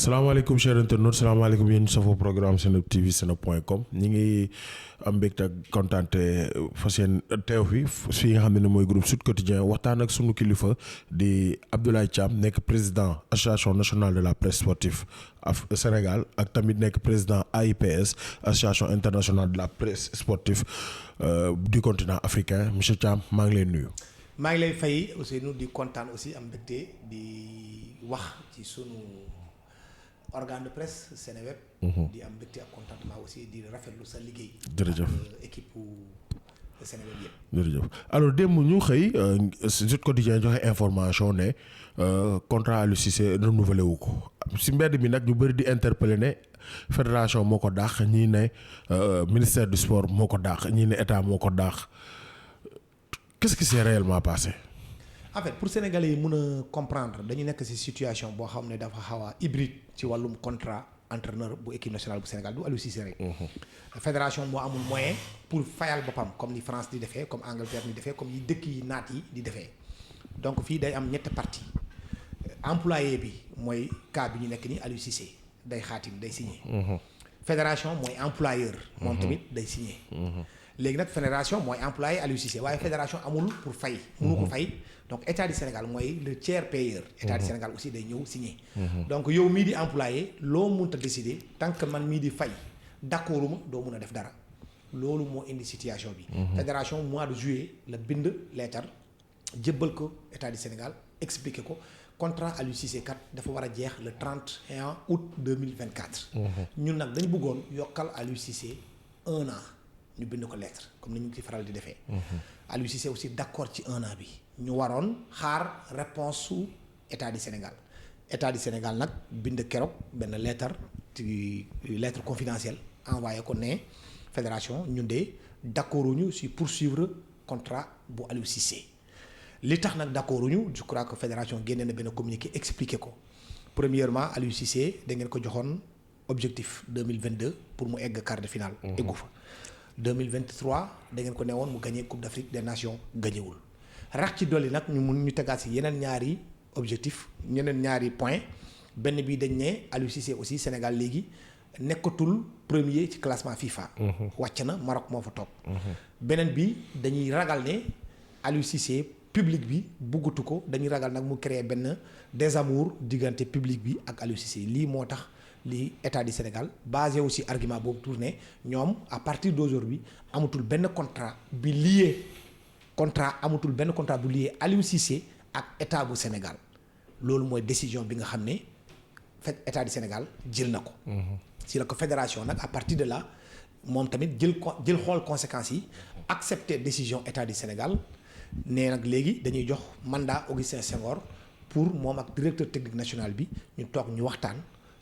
salaamaaleykum chers internautes salaamaaleykum yéen safo programme Seneweb TV seneweb.com ñi ngi am mbégte ak kontaante fas yéen teew fii nga xam ne mooy groupe Sud Quotidien waxtaan ak sunu kilifa di Abdoulaye Thiam nekk président association nationale de la presse sportive Sénégal ak tamit nekk président AIPS association internationale de la presse sportive du continent africain monsieur Thiam maa ngi lay nuyu. maa ngi lay fay aussi nu di kontaan aussi am mbégte di wax ci sunu organe de presse Seneweb. di am mbégte ak contentement aussi di rafetlu sa liggéey. jërëjëf équipe Seneweb yëpp. jërëjëf alors démb ñu xëy Sud Quotidien joxe information ne contrat Aliou Cissé renouvelé wu ko si mbedd mi nag ñu bëri di interpeller ne fédération moo ko dàq ñii ne ministère du sport moo ko dàq ñii ne état moo ko dàq qu'est-ce qui s'est réellement passé. en fait pour sénégalais yi mën a comprendre dañu nekk ci situation boo xam ne dafa xaw a hybride ci wàllum contrat entraîneur bu équipe nationale bu Sénégal du Aliou Cissé rek. fédération moo amul moyen pour fayal boppam comme ni France di defee comme Angleterre di defee comme yi dëkk yi naat yi di defee donc fii day am ñetti partie employé bi mooy cas bi ñu nekk ni Aliou Cissé day xaatim day signé. fédération mooy employeur. moom tamit day signé. léegi nag fédération mooy employé Aliou Cissé waaye fédération amul pour fay. mënu ko fay donc état du Sénégal mooy le tiers payeur. état du Sénégal aussi day ñëw signé. donc yow mii di employé loo mënta décider tant que man mii di fay d'accorduma doo mun a def dara loolu moo indi situation bi. fédération mois de juillet la bind lettre jébbal ko état du Sénégal expliqué ko contrat Aliou Cissé kat dafa war a jeex le 31 août 2024. ñun nag dañu bëggoon yokkal Aliou Cissé 1 an. ñu bind ko lettre comme ni ñu ci faral di defee. Aliou Cissé aussi d'accord ci 1 an bi. ñu waroon xaar réponse su état du Sénégal état du Sénégal nag bind keroog benn lettre ci lettre confidentielle envoyé ko ne fédération ñun de d'accorduñu si poursuivre contrat bu Aliou Cissé li tax nag d'accorduñu je crois que fédération génne na benn communiqué expliqué ko premièrement Aliou Cissé da ngeen ko joxoon objectif 2022 pour mu egg quart de finale. eggu fa. 2023 da ngeen ko newoon mu gagné Coupe d'Afrique des Nations gañewul rax ci dolli nag ñu mun ñu tegaat si yeneen ñaari objectif yeneen ñaari point benn bi dañ ne Aliou Cissé aussi Sénégal léegi nekkatul premier ci classement FIFA. wàcc na Maroc moo fa toog. beneen bi dañuy ragal ne Aliou Cissé public bi buggatu ko dañuy ragal nag mu créer benn désamour diggante public bi ak Aliou Cissé lii moo tax. li état du Sénégal basé aussi argument boobu tourné ñoom à partir d'aujourd'hui amatul benn contrat bi lié amatul benn contrat bu lié Aliou Cissé ak état bu Sénégal loolu mooy décision bi nga xam ne état du Sénégal jël na ko. si la ko fédération nag à partir de là moom tamit jël xool conséquences yi accepter décision état du Sénégal nee nag léegi dañuy jox mandat Augustin Senghor pour moom ak directeur technique national bi ñu toog ñu waxtaan.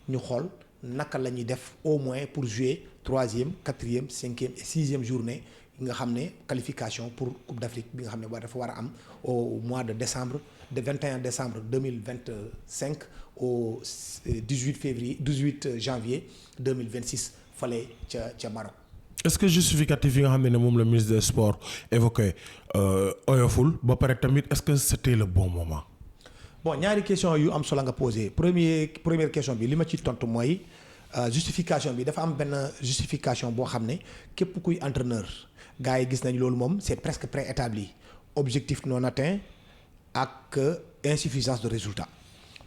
ñu xool naka la ñuy def au moins pour jouer 3e 4e 5e et 6e journée nga xam ne qualification pour Coupe d'Afrique bi nga xam ne dafa war a am au mois de décembre de 21 décembre 2025 au 18 janvier 2026 fale ca Maroc. est-ce que justificatif yi nga xam ne moom la ministre des sports évoqué oyoful ba pare tamit est-ce que c'était le bon moment. bon ñaari question yu am solo nga posé première question bi li ma ci tontu mooy justification bi dafa am benn justification boo xam ne képp kuy entraîneur gars yi gis nañ loolu moom c'est presque préétabli objectif non atteint ak insuffisance de résultat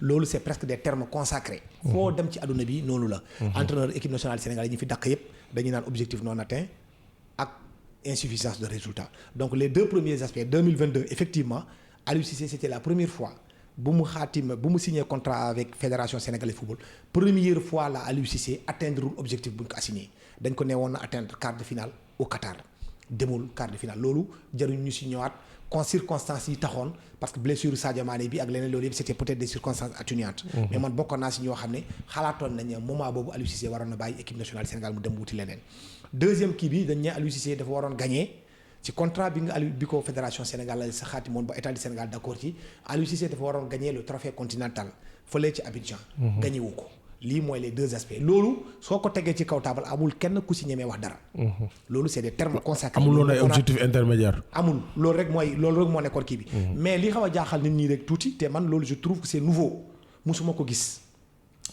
loolu c'est presque des termes consacrés. foo dem ci àdduna bi noonu la. entraîneur équipe nationale Sénégal yi ñu fi dàq yépp dañuy naan objectif non atteint ak insuffisance de résultat donc les deux premiers aspects 2022 effectivement Aliou Cissé c'était la première fois. bu mu signé contrat avec fédération sénégalaise football première fois la Aliou Cissé atteindre objectif bu ñu ko assigné dañ ko ne woon na atteindre quart de finale au Qatar demul quart de finale loolu jaruñ ñu si ñëwaat circonstances yi taxoon parce que blessure Sadio Mané bi ak leneen loolu yëpp c'était peut-être des circonstances atténuantes. mais man bokkoon naa si ñoo xam ne xalaatoon nañ ne moment boobu Aliou Cissé waroon na bàyyi équipe nationale Sénégal mu dem wuti leneen deuxième kii bi dañ ne Aliou Cissé dafa waroon gagner. ci contrat bi bi ko fédération sénégalaise sa xaati moon ba état du Sénégal d'accord ci Aliou Cissé dafa waroon gagner le trophée continental fële ci Abidjan. gagné wu ko lii mooy les deux aspects loolu soo ko tegee ci kaw taabal amul kenn ku si ñemee wax dara. loolu c'est des termes consacrés. amul woon ay objectif intermédiaire. amul loolu rek moo nekkoon kii bi. mais li xaw a jaaxal nit ñi rek tuuti te man loolu je trouve que c'est nouveau musuma ko gis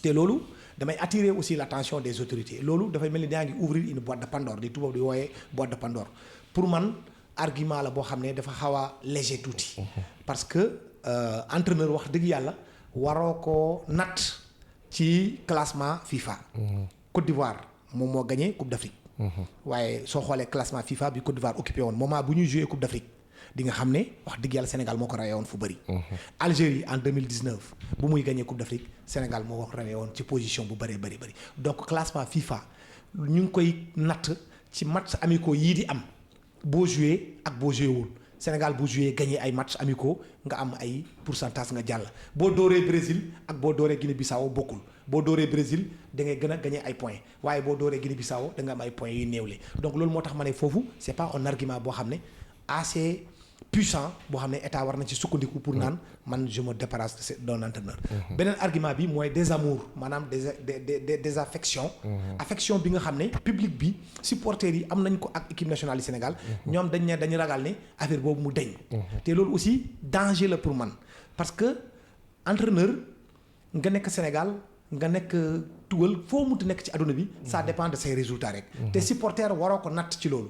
te loolu damay attirer aussi l'attention des autorités loolu dafay mel ni daa ngi ouvrir une boîte de Pandore di tubaab di wooyee boîte de Pandore pour man argument la boo xam ne dafa xaw a léger tuuti parce que entraîneur wax dëgg yàlla waroo ko natt ci classement FIFA Côte d'Ivoire moom moo gagné Coupe d'Afrique waaye soo xoolee classement FIFA bi Côte d'Ivoire occupé woon moment bu ñuy joué Coupe d'Afrique di nga xam ne wax dëgg yàlla Sénégal moo ko rawee woon fu bëri. Algérie en 2019 bu muy gagné Coupe d'Afrique Sénégal moo ko rawee woon ci position bu bëree bëri donc classement FIFA ñu ngi koy natt ci match amicaux yii di am boo joué ak boo joué wul Sénégal bu joué gagné ay match amicaux nga am ay pourcentage nga jàll boo dooree Brésil ak boo dooree Guinée-Bissau bokkul boo dooree Brésil da ngay gën a gagné ay points waaye boo dooree Guinée-Bissau da nga am ay points yu néewle donc loolu moo tax ma ne foofu c'est pas un argument boo xam ne assez puissant boo xam ne état war na ci sukkandiku pour naan man je me débarrasse d'un entraîneur. beneen argument bi mooy désamour maanaam désaffection. affection bi nga xam ne public bi supporters yi am nañ ko ak équipe nationale du Sénégal. ñoom dañu ragal ne affaire boobu mu deñ te loolu aussi danger la pour man parce que entraîneur nga nekk Sénégal nga nekk tugal foo munti nekk ci àdduna bi. ça dépend de ses résultats rek. te supporter waroo ko natt ci loolu.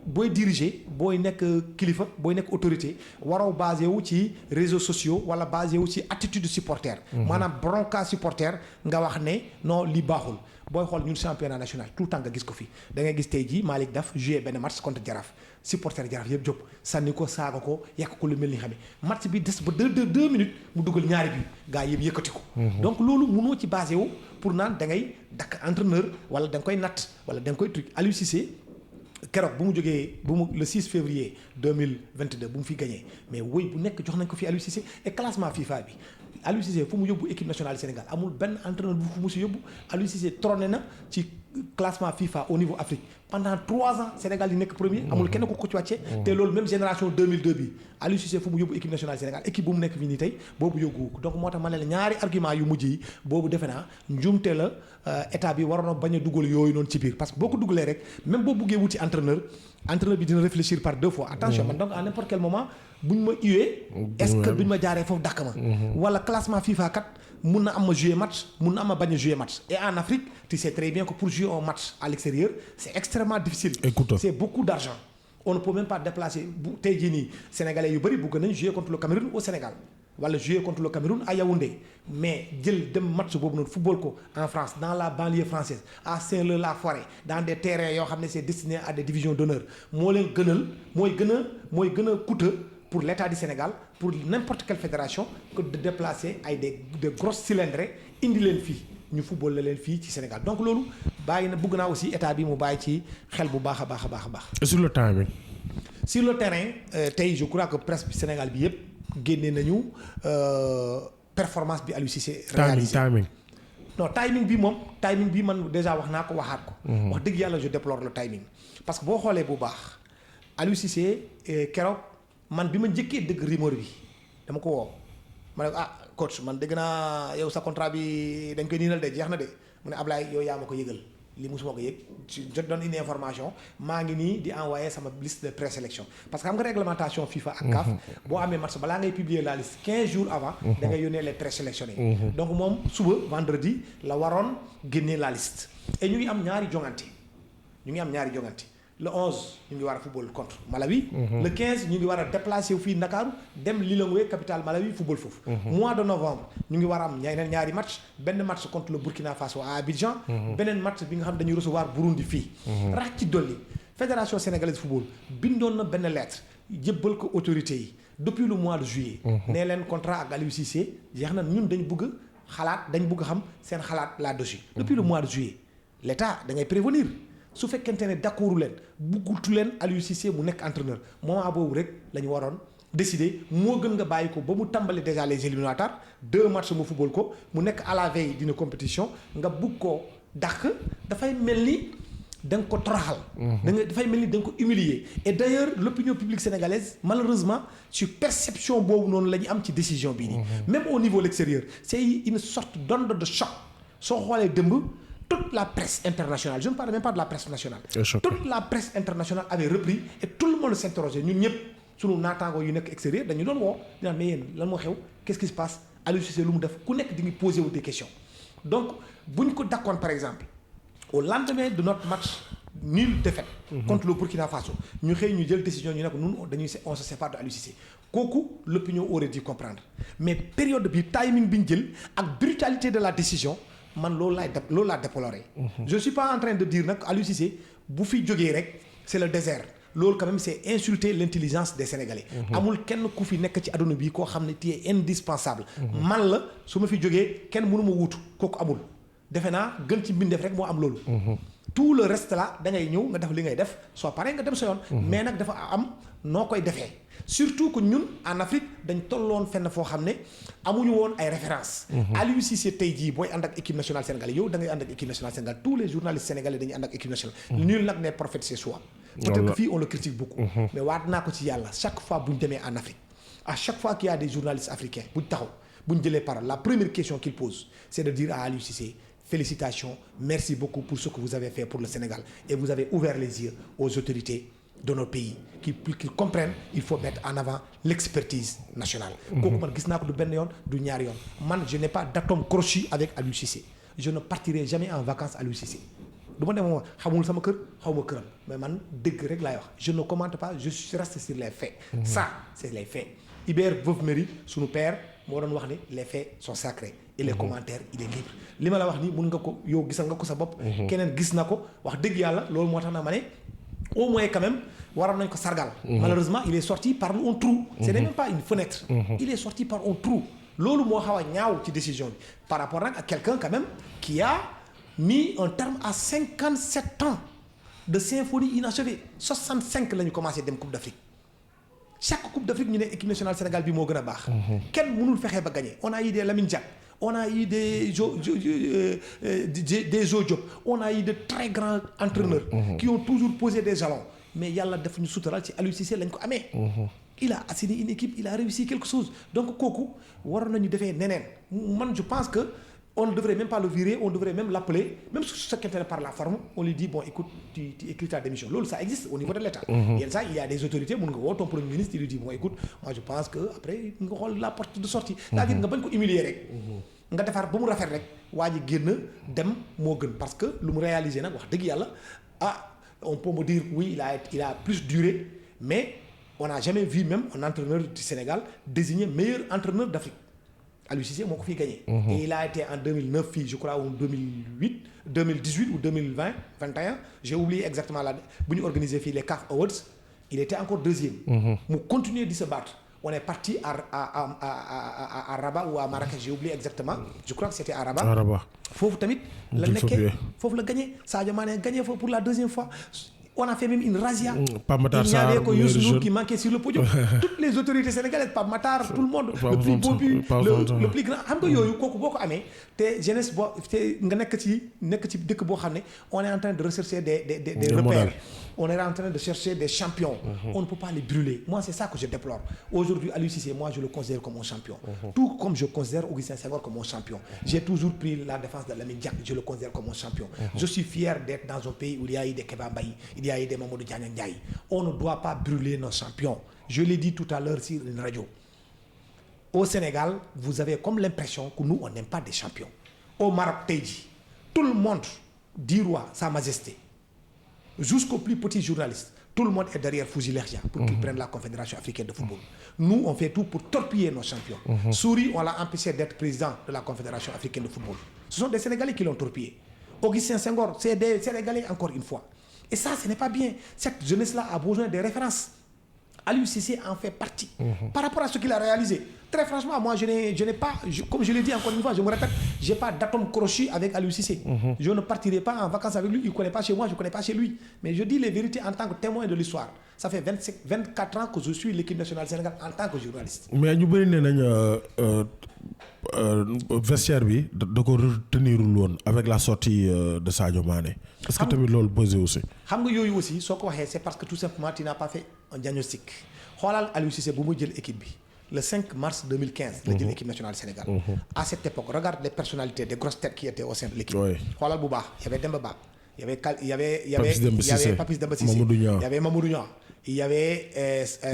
booy diriger booy nekk kilifa booy nekk autorité waroo basé wu ci réseaux sociaux wala basé wu ci attitude supporter maanaam bronca supporter nga wax ne non li baaxul booy xool ñun championnat national tout le temps nga gis ko fi da ngay gis tey jii Malick Daf joué benn match contre Jaraaf supporter Jaraaf yëpp jóg sànni ko saaga ko yàq ko lu mel ni xam ne match bi des ba deux minutes mu dugal ñaari bi gars yëpp yëkkati ko donc loolu mënoo ci basé wu pour naan da ngay dakk entraîneur wala da nga koy natt wala da nga koy truc Aliou Cissé keroog bu mu jógee le 6 février 2022 bu mu fi gagné mais woy bu nekk jox nañ ko fi Aliou Cissé et classement FIFA bi Aliou Cissé fu mu yóbbu équipe nationale du Sénégal amul benn entraîneur bu fu mu si yóbbu Aliou Cissé trôné na ci classement FIFA au niveau Afrique pendant 3 ans Sénégal di nekk premier amul kenn ku ko ci wàccee te loolu même génération 2002 bi Aliou Cissé fu mu yóbbu équipe nationale du Sénégal équipe bu mu nekk fii nii tey boobu yóbbu donc moo tax ma ne la ñaari argument yu mujj yi boobu defe naa njuumte la état bi waroon a bañ a dugal yooyu noonu ci biir parce que boo ko dugalee rek même boo buggee wuti entraîneur bi dina réfléchir par 2 fois attention man donc à n'importe quel moment buñ ma hué est-ce que duñ ma jaaree foofu dàkk ma wala classement FIFA kat mun na am ma jouer match mun na am ma bañ a jouer match et en Afrique tu sais très bien que pour jouer un match à l'extérieur c'est extrêmement difficile c'est beaucoup d'argent on ne peut même pas déplacer bu tey jii nii sénégalais yu bëri bëgg nañ jouer contre le Cameroun au Sénégal wala jouer contre le Cameroun à Yaoundé mais jël dem match boobu noonu football ko en France dans la banlieue française à Saint-Leu-la-Forêt dans des terrains yoo xam ne c'est destiné à des divisions d'honneur moo leen gënal mooy gën a coûteux pour l'État du Sénégal pour n'importe quelle fédération que de déplacer ay des grosses cylindrés indi leen fii ñu football la leen fii ci Sénégal donc loolu bàyyi na bëgg naa aussi état bi mu bàyyi ci xel bu baax a baax a baax a baax. sur le terrain. sur le terrain tey je crois que presse bi Sénégal bi yëpp génne nañu performance bi Aliou Cissé réalisé timing bi man déjà wax naa ko waxaat ko. wax dëgg yàlla je déplore le timing parce que boo xoolee bu baax Aliou Cissé keroog. man bi ma njëkkee dëgg rumeur bi dama ko woo ma ne ko coach man dégg naa yow sa contrat bi dañ koy niinal de jeex na de mu ne Ablaye yow yaa ma ko yëgal li musuma ko yëg jot doon une information maa ngi nii di envoyer sama liste de présélection parce que xam nga réglementation FIFA ak CAF boo amee match balaa ngay publier la liste 15 jours avant da ngay yónnee les présélectionnés donc moom suba vendredi la waroon génnee la liste et ñu ngi am ñaari jongante le 11 ñu ngi war a football contre Malawi. Le 15 ñu ngi war a déplacer fii Ndakaaru dem Lilongwe capitale Malawi football foofu. Mois de novembre ñu ngi war a am ñaari match benn match contre le Burkina Faso à Abidjan. beneen match bi nga xam dañuy recevoir Burundi fii. rax ci dolli fédération sénégalaise football bindoon na benn lettre jébbal ko autorités yi depuis le mois de juillet. nee leen contrat ak Aliou Cissé jeex na ñun dañ bëgg xam seen xalaat là-dessus. depuis le mois de juillet l'État da ngay prévenir. su fekkente ne d'accordu leen buggutu leen Aliou Cissé mu nekk entraîneur moment boobu rek la ñu waroon décider moo gën nga bàyyi ko ba mu tàmbali déjà les éliminatoires 2 matchs mu football ko mu nekk à la veille d'une compétition nga bugg ko dàq dafay mel ni da nga ko toroxal. dafay mel ni da nga ko humilier et d'ailleurs l'opinion publique sénégalaise malheureusement ci perception boobu noonu la ñu am ci décision bii nii. même au niveau extérieur c'est une sorte d'onde de choc soo xoolee dëmb. Toute la presse internationale je ne parle même pas de la presse nationale. Toute la presse internationale avait repris et tout le monde s'interrogeait ñun ñëpp sunu naataangoo yu nekk extérieur dañu doon woo ñu naan mais yéen lan moo xew qu'est-ce qui se passe Aliou Cissé lu mu def ku nekk di ngi posé wu des questions donc buñ ko dakkoon par exemple au lendemain de notre match nul défaite contre le Burkina Faso ñu xëy ñu jël décision ñu ne ko ñun on se sépare de Aliou Cissé kooku l'opinion aurait dû comprendre mais période bi timing bi ñu jël ak brutalité de la décision man loolu laa déploré. Je suis pas en train de dire nag Aliou Cissé bu fi jógee rek c'est le désert loolu quand même c'est insulter l'intelligence des Sénégalais. amul kenn ku fi nekk ci àdduna bi koo xam ne tu es indispensable. man la su ma fi jógee kenn mënu ma wuutu kooku amul defe naa gën ci mbindeef rek moo am loolu. tout le reste là da ngay ñëw nga def li ngay def soo paree nga dem sa yoon. mais nag dafa am noo koy defee. surtout que ñun en Afrique dañ tolloon fenn foo xam ne amuñu woon ay références. Aliou Cissé tey jii booy ànd ak équipe nationale sénégalaise yow da ngay ànd ak équipe nationale sénégalaise tous les journalistes sénégalais dañuy ànd ak équipe nationale. nul nag n'est prophète chez soi. peut-être que fii on le critique beaucoup. mais waat naa ko ci yàlla chaque fois bu ñu demee en Afrique à chaque fois qu'il y a des journalistes africains bu ñu taxaw bu ñu jëlee parole la première question qu'ils posent c'est de dire à Aliou Cissé félicitations merci beaucoup pour ce que vous avez fait pour le Sénégal et vous avez ouvert les yeux aux autorités de notre pays qui comprennent il faut mettre en avant l'expertise nationale. kooku man gis naa ko du benn yoon du ñaari yoon man je n'ai pas d'atome crochu avec Aliou Cissé je ne partirai jamais en vacances Aliou Cissé du ma dem moom xamul sama kër xaw ma këram mais man dëgg rek laay wax je ne commente pas je reste sur les faits. ça c'est les faits. Hubert Veuve-Méry sunu père moo doon wax ni les faits sont sacrés et les commentaires il est libre li ma la wax ni mun nga ko yow gisal nga ko sa bopp. keneen gis na ko wax dëgg yàlla loolu moo tax na ma ne au moins quand même waroon nañ ko sargal. malheureusement il est sorti par un trou. c'est même pas une fenêtre. il est sorti par un trou. loolu moo xaw a ñaaw ci décision bi par rapport nag à quelqu'un quand même qui a mis un terme à 57 ans de symphonie inachevée 65 la ñu commencé dem Coupe d'Afrique chaque Coupe d'Afrique ñu ne équipe nationale Sénégal bi moo gën a baax. kenn mënul fexe ba gagner on a eu des Lamine Diack on a eu des Jo Diop on a eu de très grands entraîneurs. qui ont toujours posé des jalons mais yàlla def ñu sutural ci Aliou Cissé lañ ko amee. il a assaini une équipe il a réussi quelque chose donc kooku waroon nañu defee neneen man je pense que on ne devrait même pas le virer on devrait même l'appeler même su fekkente ne par la forme on lui dit bon écoute tu écris ta démission loolu ça existe au niveau de l'État. yenn saa il y a des autorités mun nga woo ton premier ministre il lui dit bon écoute moi je pense que après nga xool la porte de sortie. c'est-à-dire nga bañ ko humilier rek. nga defar ba mu rafet rek waa ji génn dem moo gën parce que lu mu réaliser nag wax dëgg yàlla on peut me dire oui il a plus duré mais on n'a jamais vu même un entraîneur du Sénégal désigné meilleur entraîneur d'Afrique. Aliou Cissé moo ko fiy gagné. Et il a été en 2009 fii je crois ou 2018 ou 2021 j'ai oublié exactement la bu ñu organisé fii les CAF Awards il était encore deuxième. mu continuer di se battre. On est parti à Rabat ou à Marrakech j'ai oublié exactement je crois que c'était à Rabat. foofu tamit la nekkee foofu la gagné Sadio Mané gagné foofu pour la deuxième fois. On a fait même une razzia. Il n'y avait que Youssou Ndour qui manquait sur le podium. Toutes les autorités sénégalaises, Pape Matar, tout le monde. Le plus beau but, le plus grand. xam nga yooyu kooku boo ko amee te jeunesse boo te nga nekk ci dëkk boo xam ne on est en train de rechercher des repères. On est en train de chercher des champions. On ne peut pas les brûler. Moi c'est ça que je déplore. Aujourd'hui Aliou Cissé moi je le considère comme un champion. Tout comme je considère Augustin Senghor comme un champion. J'ai toujours pris la défense de Lamine Diack, je le considère comme un champion. Je suis fier d'être dans un pays où il y a eu des Keba Mbaye, il y a eu des Mamadou Diagne Ndiaye. On ne doit pas brûler nos champions. Je l'ai dit tout à l'heure sur une radio. Au Sénégal, vous avez comme l'impression que nous on n'aime pas des champions. Au Maroc tey jii tout le monde dit roi Sa Majesté. Jusqu'au plus petit journaliste, tout le monde est derrière Fouzi-Lergia pour qu'il prenne la Confédération africaine de football. Nous, on fait tout pour torpiller nos champions. Souris, on l'a empêché d'être président de la Confédération africaine de football. Ce sont des Sénégalais qui l'ont torpillé. Augustin Senghor, c'est des Sénégalais encore une fois. Et ça, ce n'est pas bien. Cette jeunesse-là a besoin de références. Aliou Cissé en fait partie. Par rapport à ce qu'il a réalisé. Très franchement, moi, je n'ai pas, comme je l'ai dit encore une fois, je me répète, j'ai pas d'atome crochu avec Aliou Cissé. Je ne partirai pas en vacances avec lui, il ne connaît pas chez moi, je ne connais pas chez lui. Mais je dis les vérités en tant que témoin de l'histoire. Ça fait 24 ans que je suis l'équipe nationale du Sénégal en tant que journaliste. Mais ñu bëri nee nañ vestiaire bi da ko retenirul woon avec la sortie de Sadio Mané. Est-ce que tamit loolu posé aussi. xam nga yooyu aussi soo ko waxee c'est parce que tout simplement tu n'as pas fait un diagnostic. xoolal Aliou Cissé bu mu jël équipe bi le 5 mars 2015. la jël équipe nationale du Sénégal. À cette époque regarde les personnalités des grosses têtes qui étaient au sein de l'équipe. xoolal bu baax y avait Demba Ba. Il y avait Papis Demba Cissé, il y avait Mamadou Niang, il y avait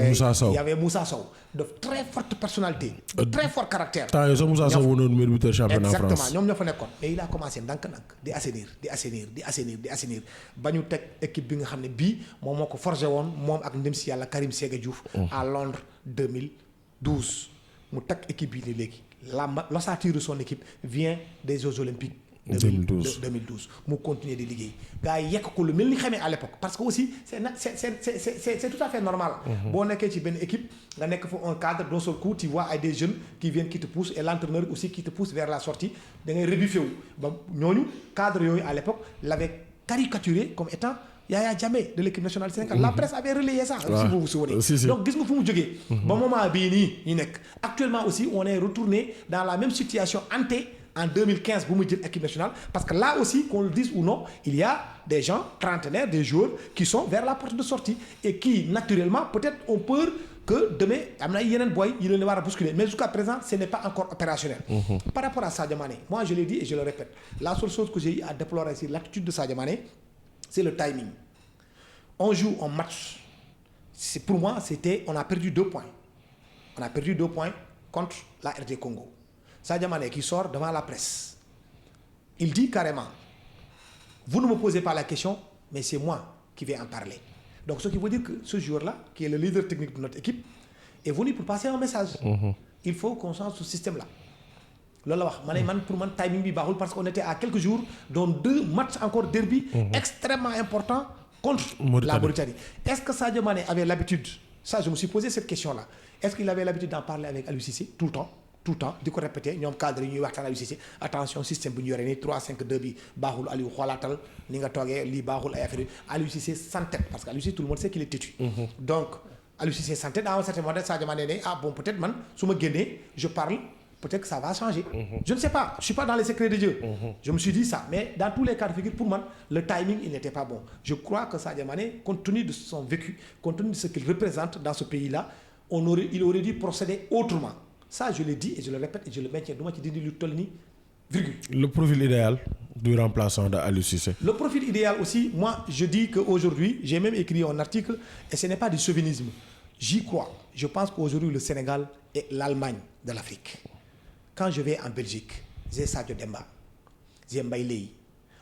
Moussa Sow. il y avait Moussa Sow de très forte personnalité, de très fort caractère. temps yii sax Moussa Sow wonoon meilleur buteur championnat France. Exactement ñoom ñoo fa nekkoon. mais il a commencé ndànk-ndànk di assainir ba ñu teg équipe bi nga xam ne bii moom moo ko forgé woon moom ak ndem si yàlla Karim Séga Diouf. à Londres 2012 mu teg équipe bi léegi l'ossature de son équipe vient des Jeux Olympiques. 2012 mu continuer di liggéey gars yi yekk ko lu mel ni xamee à l'époque parce que aussi c'est tout à fait normal. boo nekkee ci benn équipe nga nekk fa un cadre d'un seul coup tu vois ay des jeunes qui viennent qui te poussent et l'entraîneur aussi qui te pousse vers la sortie da ngay rebuffé wu ba ñooñu cadre yooyu à l'époque l'avait caricaturé comme étant Yaya Jammeh de l'équipe nationale du Sénégal. La presse avait relayé ça. Si vous vous souvenez. Donc gis nga fu mu jógee. ba moment bii nii ñu nekk actuellement aussi on est retourné dans la même situation en 2015 bu mu jël équipe nationale parce que là aussi qu'on le dise ou non il y a des gens trentenaires des joueurs qui sont vers la porte de sortie et qui naturellement peut-être ont peur que demain am na yeneen boy yi leen war a bousculer mais jusqu'à présent ce n'est pas encore opérationnel. Par rapport à Sadio Mané moi je l'ai dit et je le répète la seule chose que j'ai eu à déplorer sur l'attitude de Sadio Mané c'est le timing. On joue un match pour moi on a perdu 2 points contre la RD Congo. Sadio Mané qui sort devant la presse il dit carrément vous ne me posez pas la question mais c'est moi qui vais en parler donc ce qui veut dire que ce joueur-là qui est le leader technique de notre équipe est venu pour passer un message. Il faut qu'on change ce système-là loolu la wax man pour man timing bi baaxul parce qu'on était à quelques jours dont 2 matchs encore derby extrêmement importants contre la Mauritanie. Est-ce que Sadio Mané avait l'habitude ça je me suis posé cette question-là est-ce qu'il avait l'habitude d'en parler avec Aliou Cissé tout le temps di ko répéter ñoom cadre yi ñuy waxtaan Aliou Cissé attention système bu ñu yore nii 3-5-2 bi baaxul Aliou xoolaatal ni nga toogee lii baaxul ay affaire Aliou Cissé s'entête parce que Aliou Cissé tout le monde sait qu'il est têtu. Donc Aliou Cissé s'entête à un certain moment Sadio Mané ne bon peut-être man su ma génnee je parle peut-être que ça va changer. Je ne sais pas je suis pas dans les secrets de Dieu. Je me suis dit ça mais dans tous les cas de figure pour man le timing il n'était pas bon. Je crois que Sadio Mané compte tenu de son vécu compte tenu de ce qu'il représente dans ce pays-là il aurait dû procéder autrement. Ça je le dis et je le répète et je le maintiens du ma ci dindi lu toll ni virgule. Le profil idéal du remplaçant de Aliou Cissé. Le profil idéal aussi moi je dis qu'aujourd'hui j'ai même écrit un article et ce n'est pas du chauvinisme j'y crois je pense qu'aujourd'hui le Sénégal est l'Allemagne de l'Afrique. Quand je vais en Belgique j'ai Sadio Demba j'ai Mbaye Leye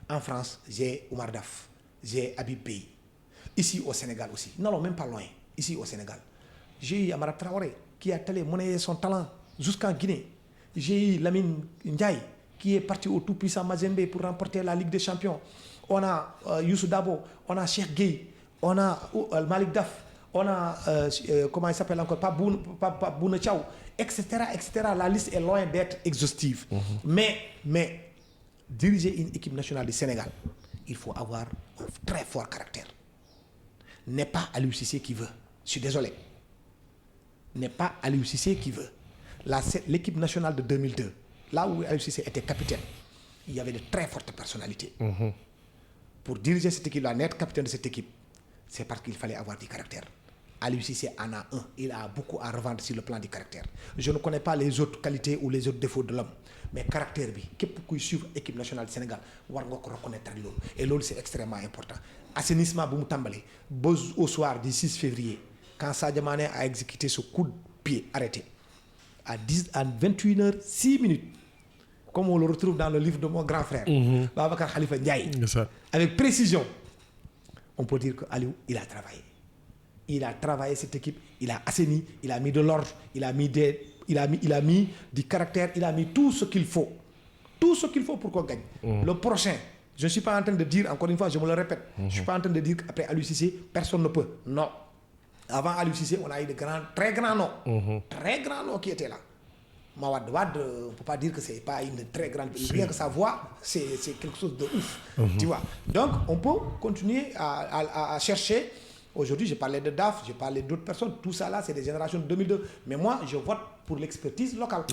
en France j'ai Oumar Daf j'ai Habib Beye ici au Sénégal aussi non même pas loin ici au Sénégal j'ai eu Amara Traoré qui a monnaie son talent jusqu'en Guinée. J'ai eu Lamine Ndiaye qui est parti au tout-puissant Mazembe pour remporter la Ligue des Champions. On a Youssou Dabo, on a Cheikh Gueye, on a Malick Daf, on a comment il s'appelle encore Bouna Thiaw, etc. La liste est loin d'être exhaustive. Mais diriger une équipe nationale du Sénégal, il faut avoir un très fort caractère. N'est pas Aliou Cissé qui veut. Je suis désolé. N'est pas Aliou Cissé qui veut. L'équipe nationale de 2002, là où Aliou Cissé était capitaine, il y avait de très fortes personnalités. Pour diriger cette équipe-là, être capitaine de cette équipe, c'est parce qu'il fallait avoir du caractère. Aliou Cissé en a un. Il a beaucoup à revendre sur le plan du caractère. Je ne connais pas les autres qualités ou les autres défauts de l'homme. Mais caractère bi képp kuy suivre équipe nationale du Sénégal war nga ko reconnaître loolu. Et loolu c'est extrêmement important. Assainissement bu mu tàmbalee ba au soir du 6 février. Quand Sadio Mané a exécuté ce coup de pied arrêté à 21h06 comme on le retrouve dans le livre de mon grand frère Babacar Khalifa Ndiaye avec précision on peut dire que Aliou il a travaillé cette équipe il a assaini il a mis de l'ordre il a mis du caractère il a mis tout ce qu'il faut pour qu'on gagne. Le prochain je ne suis pas en train de dire encore une fois je me le répète je ne suis pas en train de dire qu'après Aliou Cissé personne ne peut non. Avant Aliou Cissé, on a eu de très grands noms qui étaient là. Mawade Wade, on ne peut pas dire que c'est pas une très grande... Rien que sa voix, c'est quelque chose de ouf. Tu vois. Donc, on peut continuer à chercher. Aujourd'hui, je parlais de DAF, je parlais d'autres personnes. Tout ça là, c'est des générations de 2002. Mais moi, je vote pour l'expertise locale.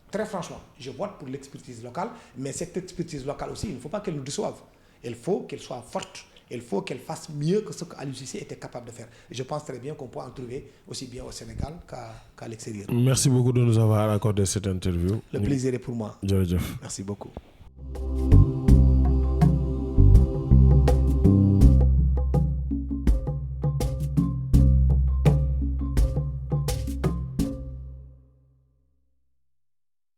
Très franchement, je vote pour l'expertise locale. Mais cette expertise locale aussi, il ne faut pas qu'elle nous déçoive. Il faut qu'elle soit forte. Il faut qu'elle fasse mieux que ce qu'Aliou Cissé était capable de faire. Je pense très bien qu'on peut en trouver aussi bien au Sénégal qu'à l'extérieur. Merci beaucoup de nous avoir accordé cette interview. Le plaisir est pour moi. Jërëjëf. Merci beaucoup.